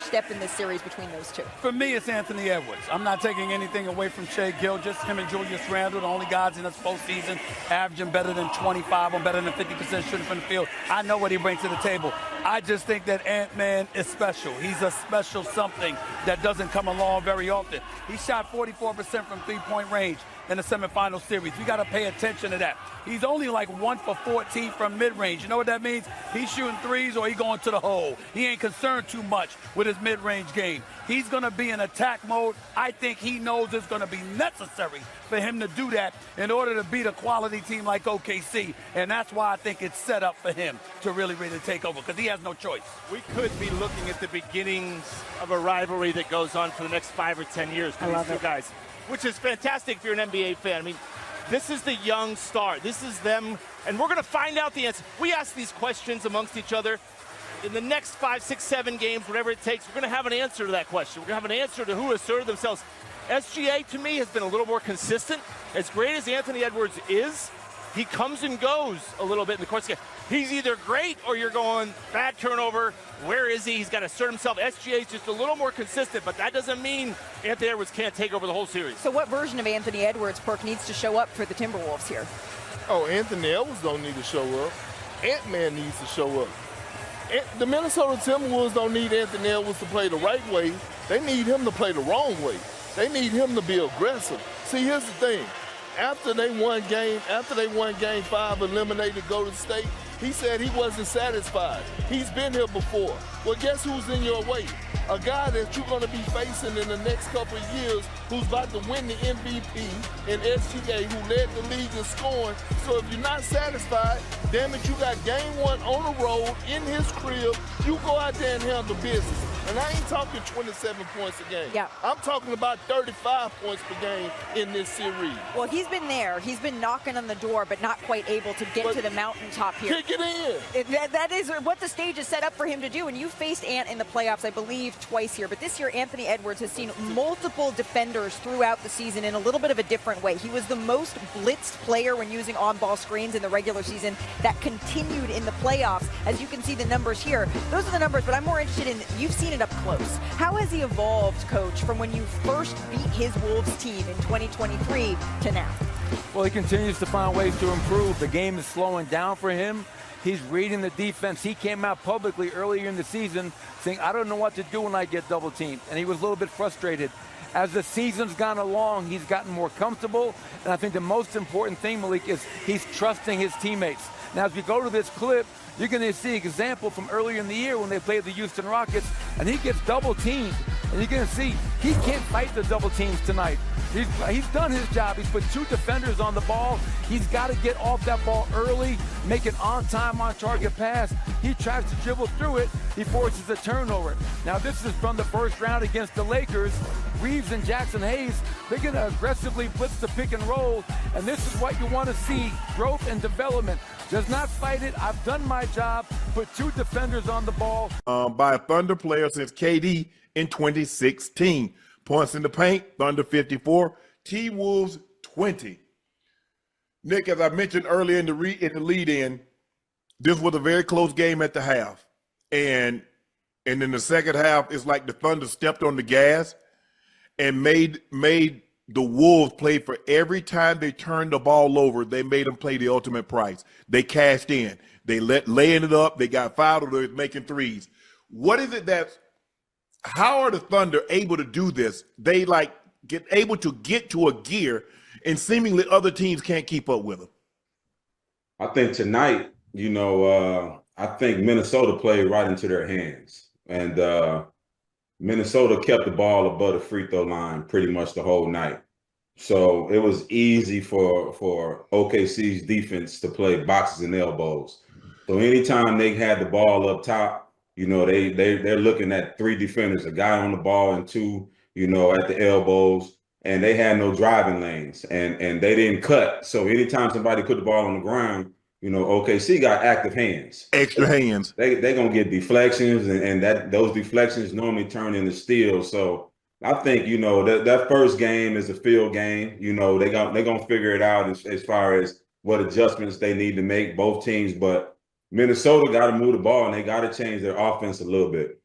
step in this series between those two? For me, it's Anthony Edwards. I'm not taking anything away from Shea Gilgeous. Him and Julius Randle, the only guys in this postseason averaging better than 25 or better than 50% shooting from the field. I know what he brings to the table. I just think that Ant-Man is special. He's a special something that doesn't come along very often. He shot 44% from three-point range in the semifinal series. You got to pay attention to that. He's only like 1 for 14 from mid-range. You know what that means? He's shooting threes or he's going to the hole. He ain't concerned too much with his mid-range game. He's going to be in attack mode. I think he knows it's going to be necessary for him to do that in order to beat a quality team like OKC. And that's why I think it's set up for him to really take over, because he has no choice. We could be looking at the beginnings of a rivalry that goes on for the next 5 or 10 years for these two guys, which is fantastic if you're an NBA fan. I mean, this is the young star. This is them, and we're going to find out the answer. We ask these questions amongst each other. In the next 5, 6, 7 games, whatever it takes, we're going to have an answer to that question. We're going to have an answer to who asserted themselves. SGA, to me, has been a little more consistent. As great as Anthony Edwards is, he comes and goes a little bit in the course of the game. He's either great or you're going, bad turnover. Where is he? He's got to assert himself. SGA is just a little more consistent, but that doesn't mean Anthony Edwards can't take over the whole series. So what version of Anthony Edwards, Perk, needs to show up for the Timberwolves here? Oh, Anthony Edwards don't need to show up. Ant-Man needs to show up. The Minnesota Timberwolves don't need Anthony Edwards to play the right way. They need him to play the wrong way. They need him to be aggressive. See, here's the thing. After they won game 5, eliminated Golden State, he said he wasn't satisfied. He's been here before. Well, guess who's in your way? A guy that you're going to be facing in the next couple of years who's about to win the MVP in SGA, who led the league in scoring. So if you're not satisfied, damn it, you got game 1 on the road in his crib. You go out there and handle business. And I ain't talking 27 points a game. Yeah. I'm talking about 35 points per game in this series. Well, he's been there. He's been knocking on the door, but not quite able to get to the mountaintop here. Kick it in. That is what the stage is set up for him to do. And you faced Ant in the playoffs, I believe, twice here. But this year, Anthony Edwards has seen multiple defenders throughout the season in a little bit of a different way. He was the most blitzed player when using on-ball screens in the regular season. That continued in the playoffs. As you can see the numbers here, those are the numbers, but I'm more interested in, you've seen it up close. How has he evolved, Coach, from when you first beat his Wolves team in 2023 to now? Well, he continues to find ways to improve. The game is slowing down for him. He's reading the defense. He came out publicly earlier in the season saying, I don't know what to do when I get double teamed. And he was a little bit frustrated. As the season's gone along, he's gotten more comfortable. And I think the most important thing, Malik, is he's trusting his teammates. Now, as we go to this clip, you're going to see an example from earlier in the year when they played the Houston Rockets, and he gets double teamed. And you're going to see he can't fight the double teams tonight. He's done his job. He's put 2 defenders on the ball. He's got to get off that ball early, make an on-time, on-target pass. He tries to dribble through it. He forces a turnover. Now, this is from the first round against the Lakers. Reeves and Jackson Hayes, they're going to aggressively blitz the pick and roll, and this is what you want to see, growth and development. Does not fight it. I've done my job. Put 2 defenders on the ball. By a Thunder player since KD in 2016. Points in the paint, Thunder 54, T-Wolves 20. Nick, as I mentioned earlier in the lead-in, this was a very close game at the half. And in the second half, it's like the Thunder stepped on the gas and made the Wolves play for every time they turned the ball over. They made them play the ultimate price. They cashed in. They laying it up. They got fouled or they're making threes. What is it how are the Thunder able to do this? They able to get to a gear and seemingly other teams can't keep up with them. I think tonight, I think Minnesota played right into their hands. And Minnesota kept the ball above the free throw line pretty much the whole night. So it was easy for OKC's defense to play boxes and elbows. So anytime they had the ball up top, they're looking at 3 defenders, a guy on the ball and 2, at the elbows, and they had no driving lanes and they didn't cut. So anytime somebody put the ball on the ground, OKC got active hands. Extra hands. They're going to get deflections and those deflections normally turn into steals. So I think, that first game is a field game. They're going to figure it out as far as what adjustments they need to make, both teams, but Minnesota got to move the ball, and they got to change their offense a little bit.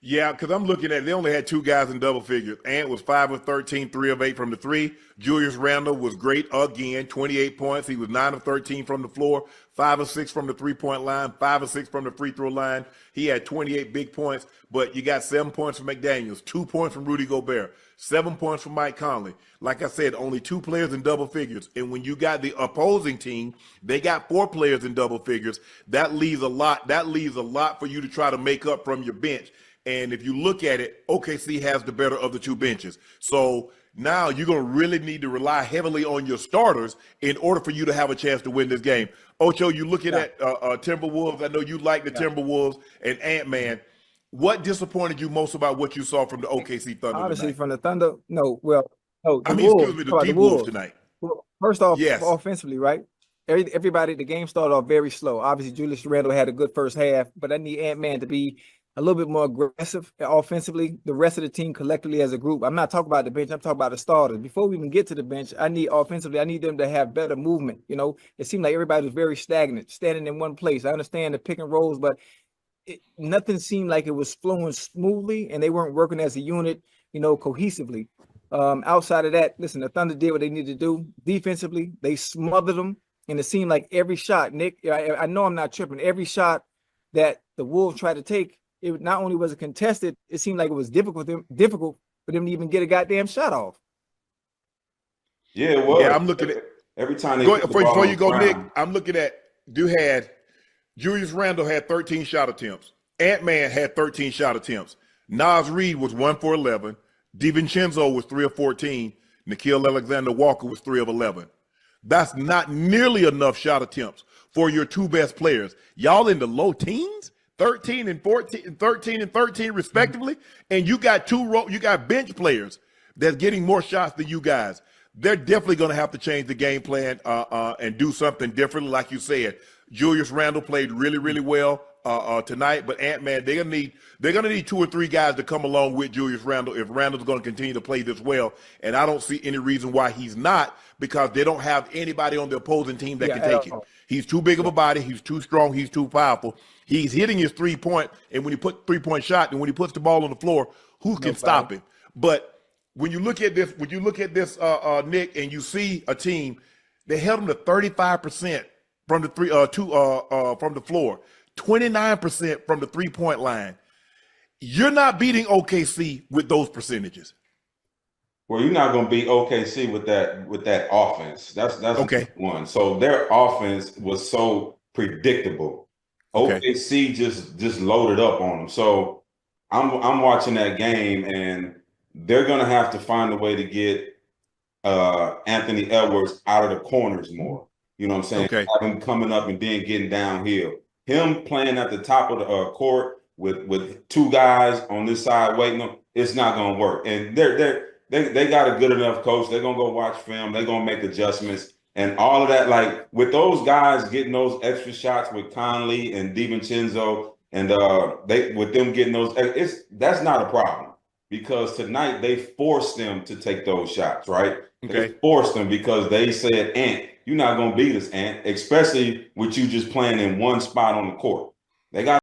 Yeah, because I'm looking at they only had two guys in double figures. Ant was 5 of 13, 3 of 8 from the three. Julius Randle was great again, 28 points. He was 9 of 13 from the floor, 5 of 6 from the 3-point line, 5 of 6 from the free throw line. He had 28 big points, but you got 7 points from McDaniels, 2 points from Rudy Gobert, 7 points from Mike Conley. Like I said, only 2 players in double figures. And when you got the opposing team, they got 4 players in double figures. That leaves a lot. That leaves a lot for you to try to make up from your bench. And if you look at it, OKC has the better of the 2 benches. So now you're going to really need to rely heavily on your starters in order for you to have a chance to win this game. Ocho, you looking at Timberwolves. I know you like the Timberwolves and Ant-Man. What disappointed you most about what you saw from the OKC Thunder Obviously, tonight? from the Thunder, no. Well, no. The Wolves T-Wolves tonight. Well, first off, Yes. offensively, right? Everybody, the game started off very slow. Obviously, Julius Randle had a good first half, but I need Ant-Man to be a little bit more aggressive offensively. The rest of the team collectively as a group. I'm not talking about the bench. I'm talking about the starters. Before we even get to the bench, I need them to have better movement. You know, it seemed like everybody was very stagnant, standing in one place. I understand the pick and rolls, but nothing seemed like it was flowing smoothly, and they weren't working as a unit, cohesively. Outside of that, listen, the Thunder did what they needed to do. Defensively, they smothered them, and it seemed like every shot, Nick, I know I'm not tripping, every shot that the Wolves tried to take, it not only was it contested, it seemed like it was difficult for them to even get a goddamn shot off. Yeah, it was. Yeah, I'm looking at every time they before you go, Nick. ground. I'm looking at Julius Randle had 13 shot attempts. Ant-Man had 13 shot attempts. Nas Reed was 1 for 11. DiVincenzo was 3 of 14. Nickeil Alexander-Walker was 3 of 11. That's not nearly enough shot attempts for your 2 best players. Y'all in the low teens, 13 and 14, 13 and 13 respectively, and you got bench players that's getting more shots than you guys. They're definitely going to have to change the game plan and do something differently. Like you said, Julius Randle played really, really well tonight, but Ant-Man, they're gonna need 2 or 3 guys to come along with Julius Randle if Randle's going to continue to play this well. And I don't see any reason why he's not, because they don't have anybody on the opposing team that can take it. He's too big of a body. He's too strong. He's too powerful. He's hitting his 3-point, and when he put 3-point shot, and when he puts the ball on the floor, who can stop him? But when you look at this, Nick, and you see a team, they held him to 35% from the from the floor, 29% from the 3-point line. You're not beating OKC with those percentages. Well, you're not going to beat OKC with that offense. That's okay. One. So their offense was so predictable. Okay. OKC just loaded up on them. So I'm watching that game, and they're going to have to find a way to get Anthony Edwards out of the corners more. You know what I'm saying? Okay. Have him coming up and then getting downhill. Him playing at the top of the court with 2 guys on this side waiting on, it's not going to work. And they got a good enough coach. They're going to go watch film. They're going to make adjustments. And all of that, like with those guys getting those extra shots with Conley and DiVincenzo, and with them getting those, that's not a problem, because tonight they forced them to take those shots, right? Okay. They forced them because they said, Ant, you're not going to beat us, Ant, especially with you just playing in one spot on the court. They got